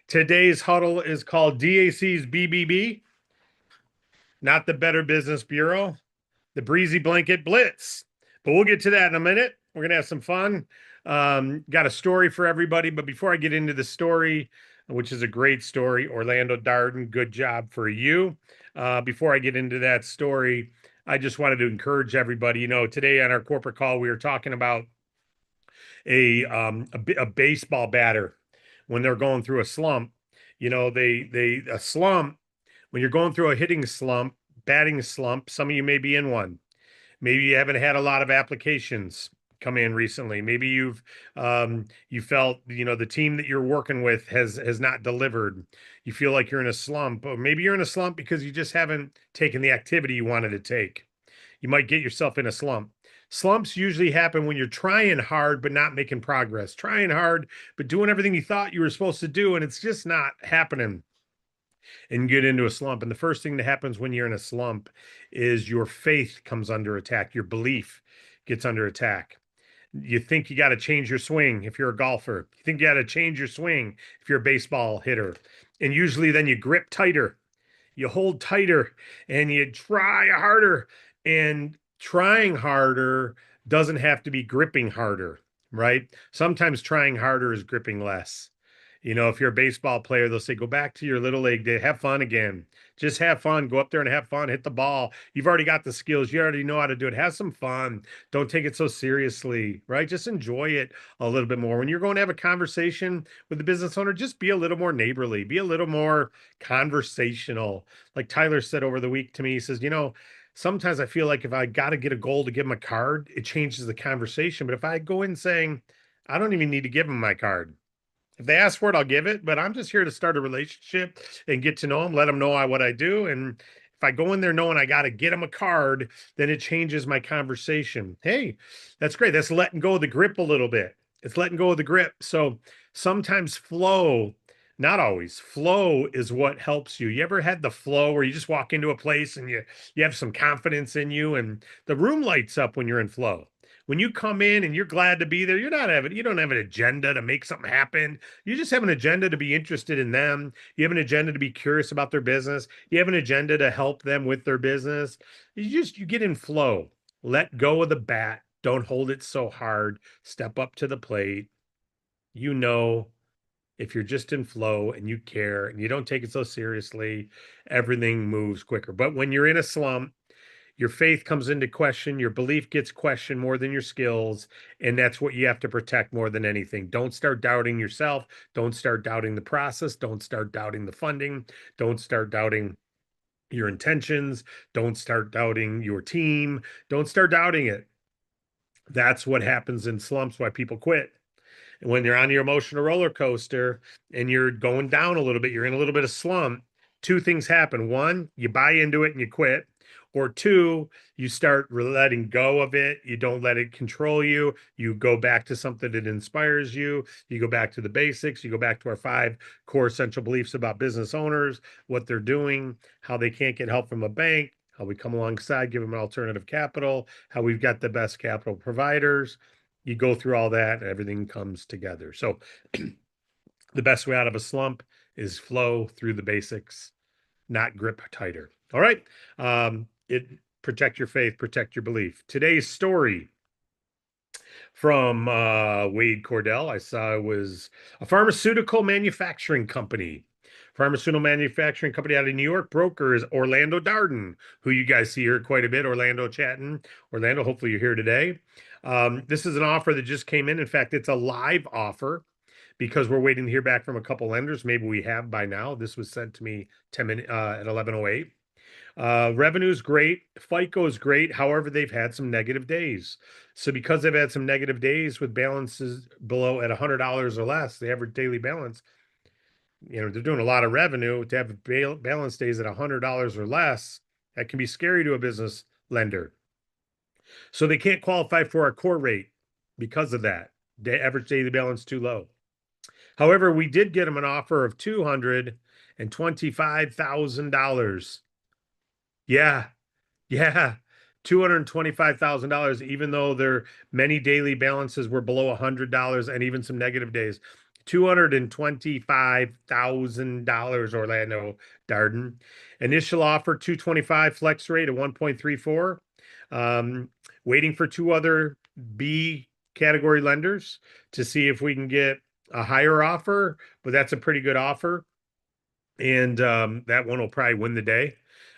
Today's huddle is called DAC's BBB, not the Better Business Bureau, the Breezy Blanket Blitz. But we'll get to that in a minute. We're going to have some fun. Got a story for everybody. But before I get into the story, which is a great story, Orlando Darden, good job for you. Before I get into that story, I just wanted to encourage everybody. Today on our corporate call, we were talking about a baseball batter when they're going through a slump. A slump, when you're going through a hitting slump, batting slump. Some of you may be in one. Maybe you haven't had a lot of applications come in recently. Maybe you felt the team that you're working with has not delivered. You feel like you're in a slump, or maybe you're in a slump because you just haven't taken the activity you wanted to take. You might get yourself in a slump. Slumps usually happen when you're trying hard but not making progress, trying hard but doing everything you thought you were supposed to do, and it's just not happening, and you get into a slump. And the first thing that happens when you're in a slump is your faith comes under attack. Your belief gets under attack. You think you got to change your swing if you're a golfer. You think you got to change your swing if you're a baseball hitter. And usually then you grip tighter, you hold tighter, and you try harder. And trying harder doesn't have to be gripping harder, right? Sometimes trying harder is gripping less. If you're a baseball player, they'll say, go back to your little league day, have fun again. Just have fun. Go up there and have fun. Hit the ball. You've already got the skills. You already know how to do it. Have some fun. Don't take it so seriously, right? Just enjoy it a little bit more. When you're going to have a conversation with the business owner, just be a little more neighborly, be a little more conversational. Like Tyler said over the week to me, he says, sometimes I feel like if I got to get a goal to give him a card, it changes the conversation. But if I go in saying, I don't even need to give him my card. If they ask for it, I'll give it, but I'm just here to start a relationship and get to know them, let them know what I do. And if I go in there knowing I got to get them a card, then it changes my conversation. Hey, that's great. That's letting go of the grip a little bit. It's letting go of the grip. So sometimes flow, not always, flow is what helps you. You ever had the flow where you just walk into a place and you have some confidence in you and the room lights up when you're in flow? When you come in and you're glad to be there, you don't have an agenda to make something happen. You just have an agenda to be interested in them. You have an agenda to be curious about their business. You have an agenda to help them with their business. You get in flow. Let go of the bat. Don't hold it so hard. Step up to the plate. If you're just in flow and you care and you don't take it so seriously, everything moves quicker. But when you're in a slump, your faith comes into question, your belief gets questioned more than your skills, and that's what you have to protect more than anything. Don't start doubting yourself. Don't start doubting the process. Don't start doubting the funding. Don't start doubting your intentions. Don't start doubting your team. Don't start doubting it. That's what happens in slumps, why people quit. When you're on your emotional roller coaster and you're going down a little bit, you're in a little bit of slump, two things happen. One, you buy into it and you quit. Or two, you start letting go of it. You don't let it control you. You go back to something that inspires you. You go back to the basics. You go back to our 5 core essential beliefs about business owners, what they're doing, how they can't get help from a bank, how we come alongside, give them an alternative capital, how we've got the best capital providers. You go through all that, and everything comes together. So the best way out of a slump is flow through the basics, not grip tighter. All right. Protect your faith, protect your belief. Today's story from Wade Cordell, I saw it was a pharmaceutical manufacturing company. Pharmaceutical manufacturing company out of New York. Broker is Orlando Darden, who you guys see here quite a bit. Orlando chatting. Orlando, hopefully you're here today. This is an offer that just came in. In fact, it's a live offer because we're waiting to hear back from a couple lenders. Maybe we have by now. This was sent to me 10 minutes at 11:08. Revenue's great. FICO is great. However, they've had some negative days. So because they've had some negative days with balances below at $100 or less, the average daily balance, they're doing a lot of revenue. To have balance days at $100 or less, that can be scary to a business lender. So they can't qualify for our core rate because of that. The average daily balance too low. However, we did get them an offer of $225,000. Yeah, yeah, $225,000, even though their many daily balances were below $100 and even some negative days. $225,000 Orlando Darden. Initial offer 225, flex rate of 1.34. Um, Waiting for two other B category lenders to see if we can get a higher offer, but that's a pretty good offer. And that one will probably win the day.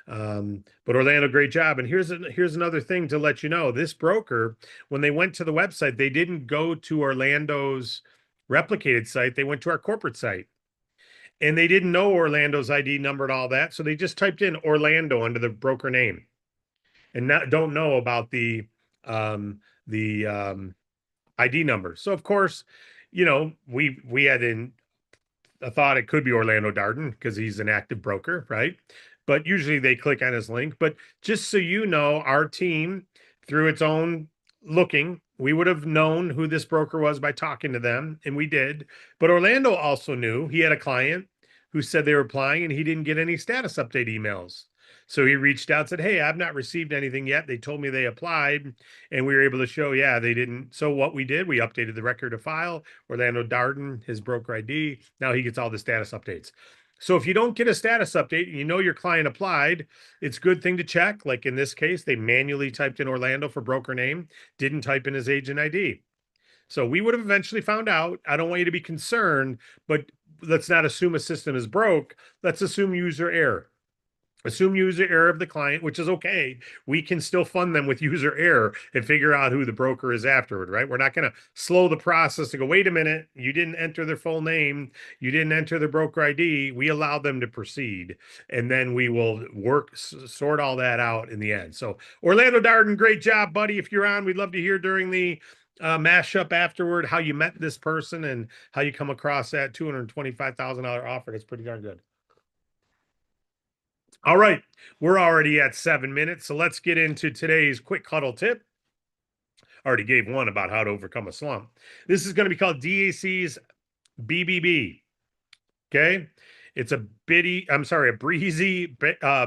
But Orlando, great job. And here's another thing to let you know. This broker, when they went to the website, they didn't go to Orlando's replicated site. They went to our corporate site. And they didn't know Orlando's ID number and all that. So they just typed in Orlando under the broker name and don't know about the ID number. So of course, we had in I thought it could be Orlando Darden because he's an active broker, right? But usually they click on his link. But just so you know, our team, through its own looking, we would have known who this broker was by talking to them, and we did. But Orlando also knew he had a client who said they were applying and he didn't get any status update emails. So he reached out and said, "Hey, I've not received anything yet. They told me they applied." And we were able to show, yeah, they didn't. So what we did, we updated the record of file, Orlando Darden, his broker ID. Now he gets all the status updates. So if you don't get a status update and you know your client applied, it's a good thing to check. Like in this case, they manually typed in Orlando for broker name, didn't type in his agent ID. So we would have eventually found out. I don't want you to be concerned, but let's not assume a system is broke. Let's assume user error. Assume user error of the client, which is okay. We can still fund them with user error and figure out who the broker is afterward, right? We're not going to slow the process to go, wait a minute, you didn't enter their full name, you didn't enter the broker ID. We allow them to proceed, and then we will sort all that out in the end. So, Orlando Darden, great job, buddy. If you're on, we'd love to hear during the mashup afterward how you met this person and how you come across that $225,000 offer. That's pretty darn good. All right, we're already at 7 minutes, so let's get into today's quick huddle tip. I already gave one about how to overcome a slump. This is going to be called DAC's BBB. Okay, it's a breezy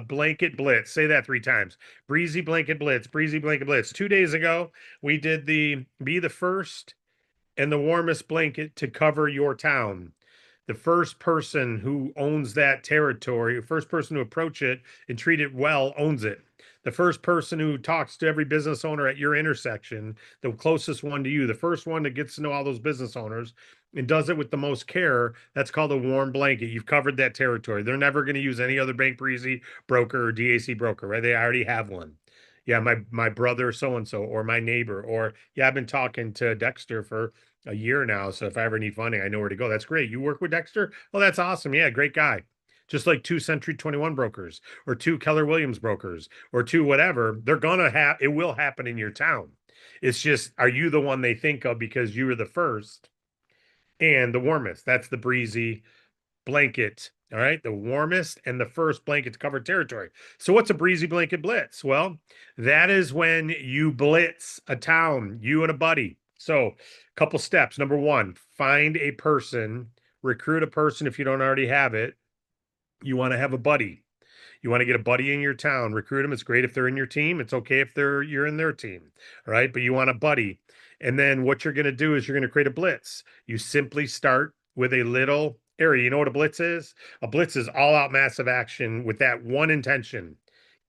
blanket blitz. Say that 3 times. Breezy blanket blitz. Breezy blanket blitz. 2 days ago, we did the be the first and the warmest blanket to cover your town. The first person who owns that territory, the first person to approach it and treat it well owns it. The first person who talks to every business owner at your intersection, the closest one to you, the first one that gets to know all those business owners and does it with the most care, that's called a warm blanket. You've covered that territory. They're never going to use any other Bank Breezy broker or DAC broker, right? They already have one. Yeah, my brother so and so, or my neighbor, or yeah, I've been talking to Dexter for a year now. So if I ever need funding, I know where to go. That's great. You work with Dexter? Oh, that's awesome. Yeah, great guy. Just like 2 Century 21 brokers or 2 Keller Williams brokers or 2 whatever, they're gonna have it will happen in your town. It's just, are you the one they think of because you were the first and the warmest? That's the breezy blanket. All right, the warmest and the first blanket to cover territory. So what's a breezy blanket blitz? Well, that is when you blitz a town, you and a buddy. So a couple steps. Number one, find a person, recruit a person if you don't already have it. You want to have a buddy. You want to get a buddy in your town, recruit them. It's great if they're in your team. It's okay if you're in their team. All right. But you want a buddy. And then what you're going to do is you're going to create a blitz. You simply start with a little area. You know what a blitz is? A blitz is all out massive action with that one intention.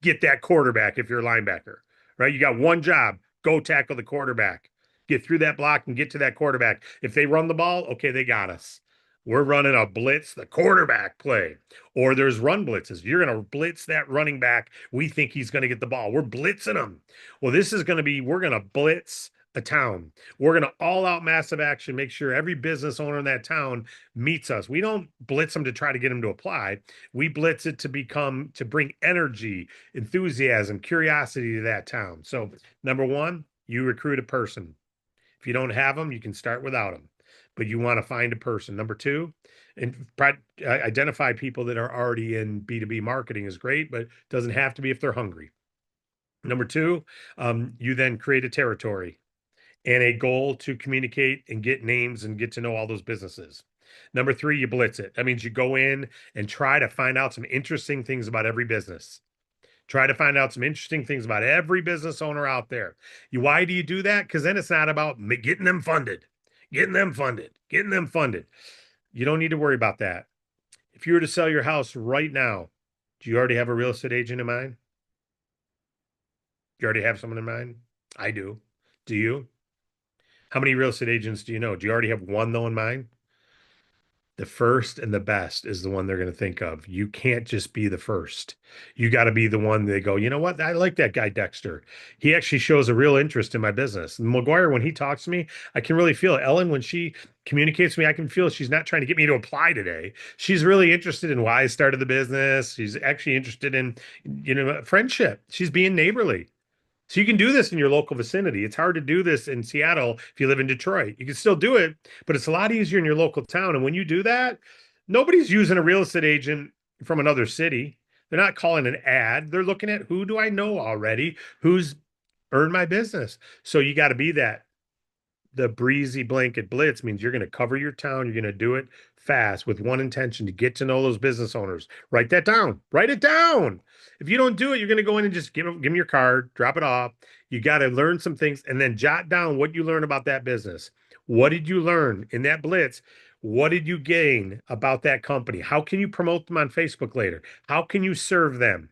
Get that quarterback if you're a linebacker, right? You got one job, go tackle the quarterback. Get through that block and get to that quarterback. If they run the ball, okay, they got us. We're running a blitz, the quarterback play. Or there's run blitzes. You're going to blitz that running back. We think he's going to get the ball. We're blitzing him. Well, this is going to be, we're going to blitz a town. We're going to all out massive action, make sure every business owner in that town meets us. We don't blitz them to try to get them to apply. We blitz it to bring energy, enthusiasm, curiosity to that town. So number one, you recruit a person. If you don't have them, you can start without them, but you want to find a person. Number two, and identify people that are already in B2B marketing is great, but it doesn't have to be if they're hungry. Number two, you then create a territory and a goal to communicate and get names and get to know all those businesses. Number three, you blitz it. That means you go in and try to find out some interesting things about every business. Try to find out some interesting things about every business owner out there. Why do you do that? Because then it's not about getting them funded, getting them funded, getting them funded. You don't need to worry about that. If you were to sell your house right now, do you already have a real estate agent in mind? Do you already have someone in mind? I do. Do you? How many real estate agents do you know? Do you already have one though in mind? The first and the best is the one they're going to think of. You can't just be the first. You got to be the one they go, you know what? I like that guy, Dexter. He actually shows a real interest in my business. McGuire, when he talks to me, I can really feel it. Ellen, when she communicates with me, I can feel she's not trying to get me to apply today. She's really interested in why I started the business. She's actually interested in, friendship. She's being neighborly. So you can do this in your local vicinity. It's hard to do this in Seattle if you live in Detroit. You can still do it, but it's a lot easier in your local town. And when you do that, nobody's using a real estate agent from another city. They're not calling an ad. They're looking at who do I know already who's earned my business. So you got to be that. The breezy blanket blitz means you're going to cover your town. You're going to do it fast with one intention to get to know those business owners. Write that down. Write it down. If you don't do it, you're going to go in and just give them your card, drop it off. You got to learn some things and then jot down what you learn about that business. What did you learn in that blitz? What did you gain about that company? How can you promote them on Facebook later? How can you serve them?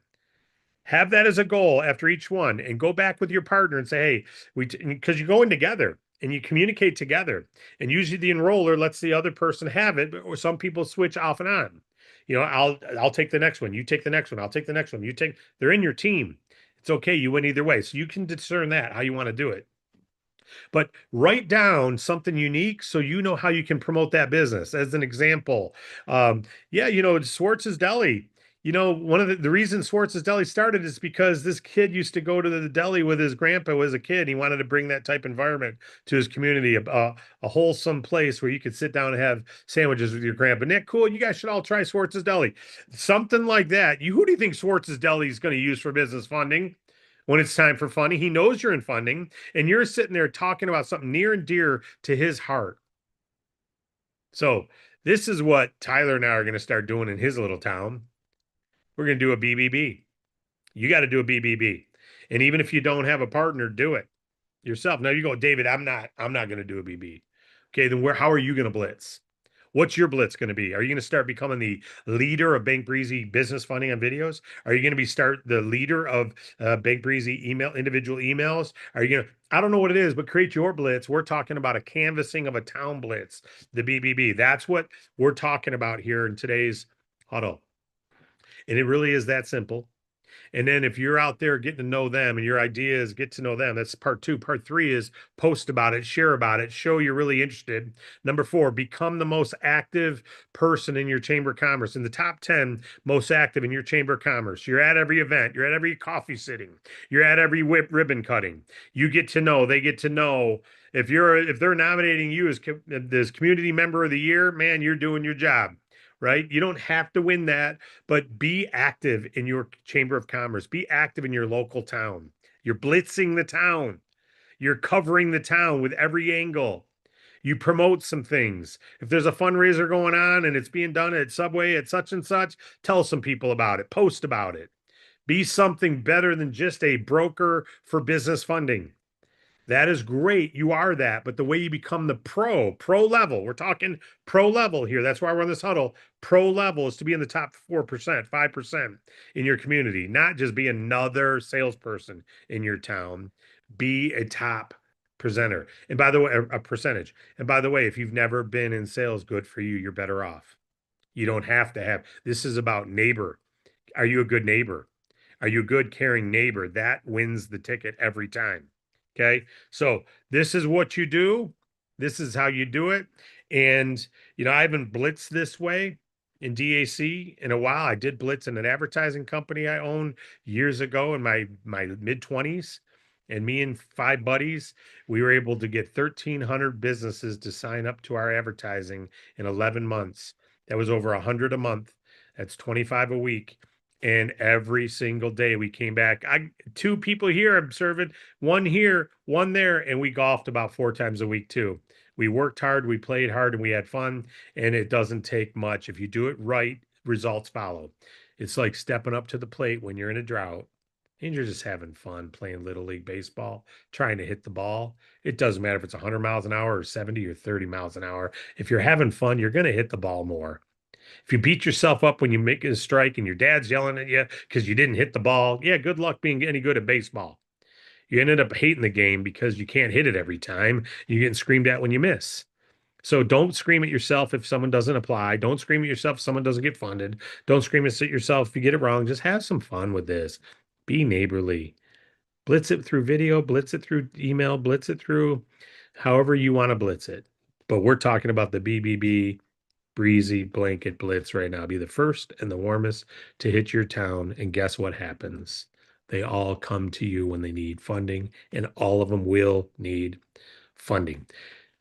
Have that as a goal after each one and go back with your partner and say, hey, because you're going together and you communicate together. And usually the enroller lets the other person have it, or some people switch off and on. I'll take the next one. You take the next one. I'll take the next one. They're in your team. It's okay. You win either way. So you can discern that, how you want to do it. But write down something unique so you know how you can promote that business. As an example, yeah, Schwartz's Deli. One of the reasons Schwartz's Deli started is because this kid used to go to the deli with his grandpa as a kid. He wanted to bring that type environment to his community, a wholesome place where you could sit down and have sandwiches with your grandpa. Nick, cool. You guys should all try Schwartz's Deli. Something like that. Who do you think Schwartz's Deli is going to use for business funding? When it's time for funding, he knows you're in funding, and you're sitting there talking about something near and dear to his heart. So this is what Tyler and I are going to start doing in his little town. We're going to do a BBB. You got to do a BBB. And even if you don't have a partner, do it yourself. Now you go, David, I'm not going to do a BB. Okay, then how are you going to blitz? What's your blitz going to be? Are you going to start becoming the leader of Bank Breezy business funding on videos? Are you going to start the leader of Bank Breezy individual emails? Are you going to, I don't know what it is, but create your blitz. We're talking about a canvassing of a town blitz, the BBB. That's what we're talking about here in today's huddle. And it really is that simple. And then if you're out there getting to know them and your idea is get to know them, that's part two. Part three is post about it, share about it, show you're really interested. Number four, become the most active person in your chamber of commerce, in the top 10 most active in your chamber of commerce. You're at every event, you're at every coffee sitting, you're at every ribbon cutting. You get to know, they get to know. If they're nominating you as this community member of the year, man, you're doing your job. Right? You don't have to win that, but be active in your chamber of commerce. Be active in your local town. You're blitzing the town. You're covering the town with every angle. You promote some things. If there's a fundraiser going on and it's being done at Subway at such and such, tell some people about it. Post about it. Be something better than just a broker for business funding. That is great. You are that. But the way you become the pro level, we're talking pro level here. That's why we're on this huddle. Pro level is to be in the top 4%, 5% in your community, not just be another salesperson in your town. Be a top presenter. And by the way, a percentage. And by the way, if you've never been in sales, good for you. You're better off. You don't have to have. This is about neighbor. Are you a good neighbor? Are you a good, caring neighbor? That wins the ticket every time. Okay. So this is what you do. This is how you do it. And, I haven't blitzed this way in DAC in a while. I did blitz in an advertising company I owned years ago in my mid 20s. And me and five buddies, we were able to get 1,300 businesses to sign up to our advertising in 11 months. That was over 100 a month. That's 25 a week. And every single day we came back. Two people here I'm serving, one here, one there, and we golfed about 4 times a week too. We worked hard, we played hard, and we had fun. And it doesn't take much. If you do it right, results follow. It's like stepping up to the plate when you're in a drought and you're just having fun playing Little League Baseball, trying to hit the ball. It doesn't matter if it's 100 miles an hour or 70 or 30 miles an hour. If you're having fun, you're going to hit the ball more. If you beat yourself up when you make a strike and your dad's yelling at you because you didn't hit the ball, yeah, good luck being any good at baseball. You ended up hating the game because you can't hit it every time. You're getting screamed at when you miss. So don't scream at yourself if someone doesn't apply. Don't scream at yourself if someone doesn't get funded. Don't scream at yourself if you get it wrong. Just have some fun with this. Be neighborly. Blitz it through video, blitz it through email, blitz it through however you want to blitz it. But we're talking about the BBB breezy blanket blitz right now. Be the first and the warmest to hit your town. And guess what happens? They all come to you when they need funding, and all of them will need funding.